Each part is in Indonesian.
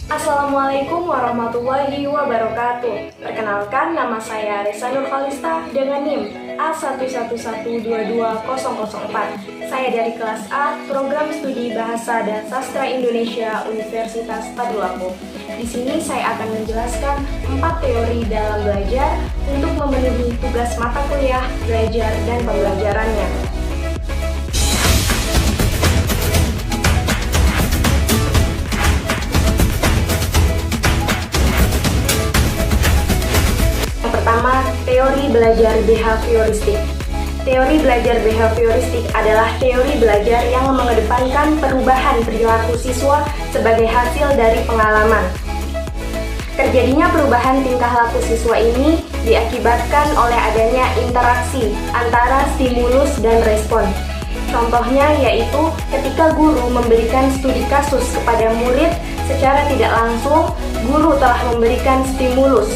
Assalamualaikum warahmatullahi wabarakatuh. Perkenalkan, nama saya Resa Nurkalista dengan NIM A111220004. Saya dari kelas A, Program Studi Bahasa dan Sastra Indonesia Universitas Tadulako. Di sini saya akan menjelaskan 4 teori dalam belajar untuk memenuhi tugas mata kuliah, belajar, dan pembelajarannya. Pertama, teori belajar behavioristik. Teori belajar behavioristik adalah teori belajar yang mengedepankan perubahan perilaku siswa sebagai hasil dari pengalaman. Terjadinya perubahan tingkah laku siswa ini diakibatkan oleh adanya interaksi antara stimulus dan respon. Contohnya yaitu ketika guru memberikan studi kasus kepada murid, secara tidak langsung guru telah memberikan stimulus.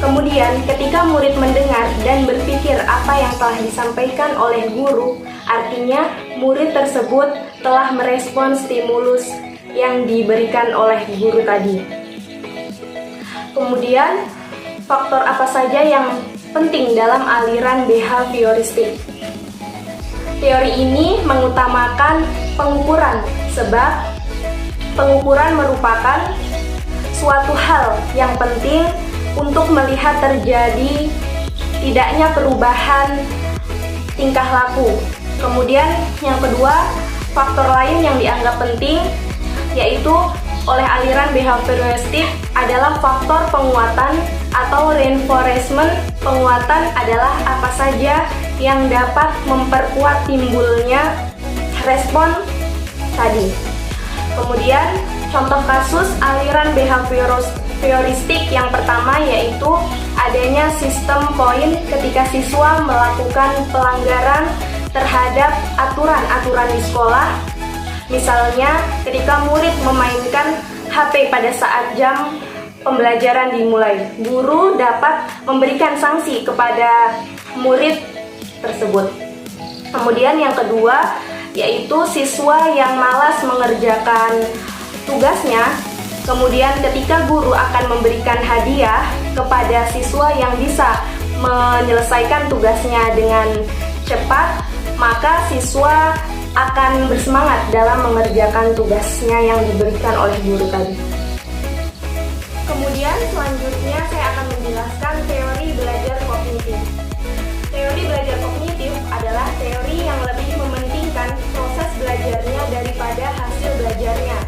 Kemudian, ketika murid mendengar dan berpikir apa yang telah disampaikan oleh guru, artinya murid tersebut telah merespon stimulus yang diberikan oleh guru tadi. Kemudian, faktor apa saja yang penting dalam aliran behavioristik? Teori ini mengutamakan pengukuran, sebab pengukuran merupakan suatu hal yang penting untuk melihat terjadi tidaknya perubahan tingkah laku. Kemudian yang kedua, faktor lain yang dianggap penting yaitu oleh aliran behavioristik adalah faktor penguatan atau reinforcement. Penguatan adalah apa saja yang dapat memperkuat timbulnya respon tadi. Kemudian contoh kasus aliran behavioristik yang pertama yaitu adanya sistem poin ketika siswa melakukan pelanggaran terhadap aturan-aturan di sekolah. Misalnya ketika murid memainkan HP pada saat jam pembelajaran dimulai, guru dapat memberikan sanksi kepada murid tersebut. Kemudian yang kedua yaitu siswa yang malas mengerjakan tugasnya. Kemudian ketika guru akan memberikan hadiah kepada siswa yang bisa menyelesaikan tugasnya dengan cepat, maka siswa akan bersemangat dalam mengerjakan tugasnya yang diberikan oleh guru tadi. Kemudian selanjutnya saya akan menjelaskan teori belajar kognitif. Teori belajar kognitif adalah teori yang lebih mementingkan proses belajarnya daripada hasil belajarnya.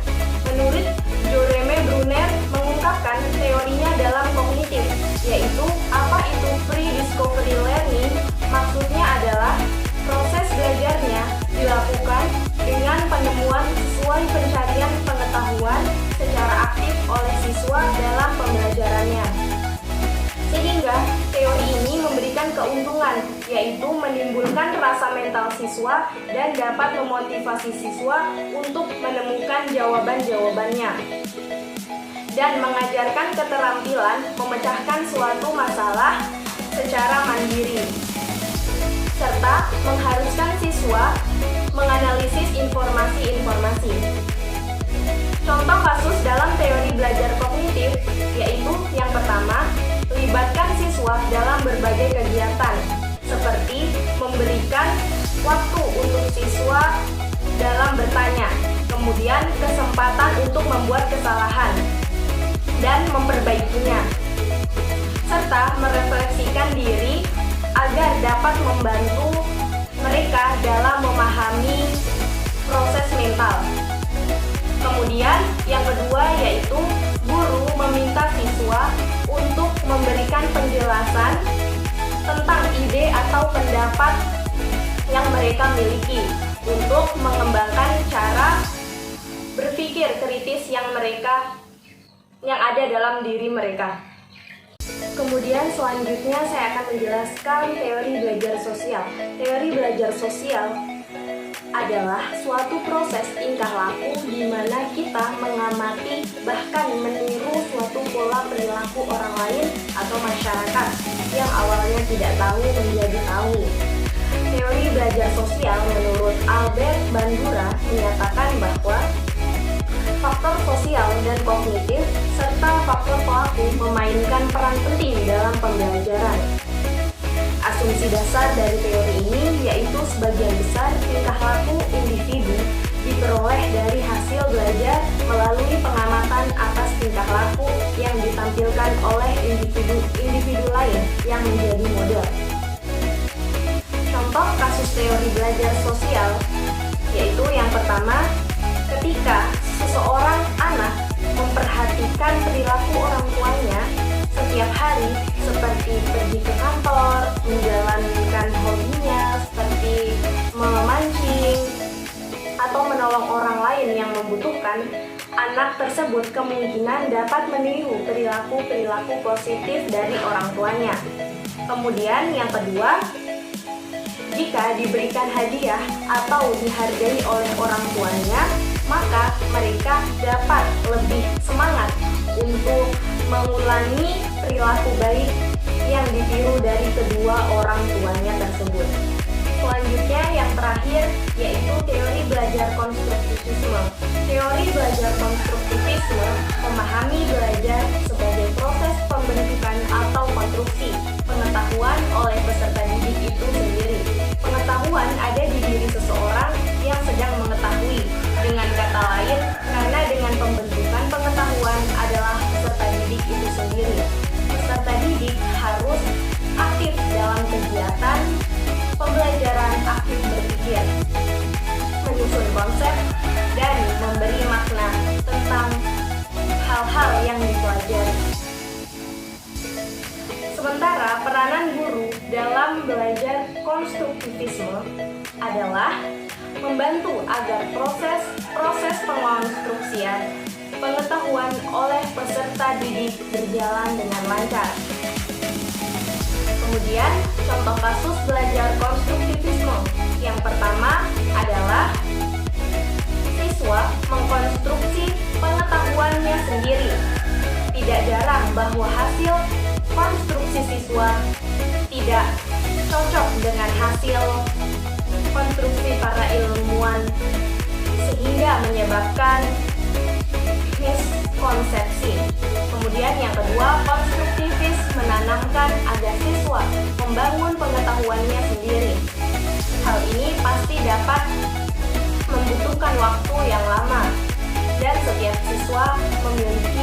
Menurut Jerome Bruner mengungkapkan teorinya dalam kognitif, yaitu apa itu pre-discovery learning. Maksudnya adalah proses belajarnya dilakukan dengan penemuan sesuai pencarian pengetahuan secara aktif oleh siswa dalam pembelajarannya. Sehingga teori ini memberikan keuntungan, yaitu menimbulkan rasa mental siswa dan dapat memotivasi siswa untuk menemukan jawaban-jawabannya dan mengajarkan keterampilan memecahkan suatu masalah secara mandiri, serta mengharuskan siswa menganalisis informasi-informasi. Contoh kasus dalam teori belajar kognitif yaitu yang pertama, libatkan siswa dalam berbagai kegiatan seperti memberikan waktu untuk siswa dalam bertanya, kemudian kesempatan untuk membuat kesalahan dan memperbaikinya, serta merefleksikan diri agar dapat membantu mereka dalam memahami proses mental. Kemudian yang kedua yaitu guru meminta siswa untuk memberikan penjelasan tentang ide atau pendapat yang mereka miliki untuk mengembangkan cara berpikir kritis yang ada dalam diri mereka. Kemudian selanjutnya saya akan menjelaskan teori belajar sosial. Teori belajar sosial adalah suatu proses tingkah laku di mana kita mengamati bahkan meniru suatu pola perilaku orang lain atau masyarakat yang awalnya tidak tahu menjadi tahu. Teori belajar sosial menurut Albert Bandura menyatakan bahwa faktor sosial dan kognitif memainkan peran penting dalam pembelajaran. Asumsi dasar dari teori ini yaitu sebagian besar tingkah laku individu diperoleh dari hasil belajar melalui pengamatan atas tingkah laku yang ditampilkan oleh individu lain yang menjadi model. Contoh kasus teori belajar sosial yaitu yang pertama, ketika seseorang anak memperhatikan perilaku orang tuanya setiap hari seperti pergi ke kantor, menjalankan hobinya seperti memancing, atau menolong orang lain yang membutuhkan, anak tersebut kemungkinan dapat meniru perilaku-perilaku positif dari orang tuanya. Kemudian yang kedua, jika diberikan hadiah atau dihargai oleh orang tuanya, maka mereka dapat lebih semangat untuk mengulangi perilaku baik yang ditiru dari kedua orang tuanya tersebut. Selanjutnya yang terakhir yaitu teori belajar konstruktivisme. Teori belajar konstruktivisme memahami belajar sebagai proses pembentukan atau konstruksi pengetahuan oleh peserta didik itu sendiri. Pengetahuan ada di diri seseorang yang sedang mengetahui. Dengan kata lain, karena dengan pembentukan pengetahuan adalah peserta didik itu sendiri. Peserta didik harus aktif dalam kegiatan pembelajaran, aktif berpikir, menyusun konsep, dan memberi makna tentang hal-hal yang dipelajari. Sementara peranan guru dalam belajar konstruktivisme adalah membantu agar proses pengonstruksian pengetahuan oleh peserta didik berjalan dengan lancar. Kemudian, contoh kasus belajar konstruktivisme. Yang pertama adalah siswa mengkonstruksi pengetahuannya sendiri. Tidak jarang bahwa hasil konstruksi siswa tidak cocok dengan hasil konstruksi para ilmuwan, sehingga menyebabkan miskonsepsi. Kemudian yang kedua, konstruktivis menanamkan agar siswa membangun pengetahuannya sendiri. Hal ini pasti dapat membutuhkan waktu yang lama, dan setiap siswa memiliki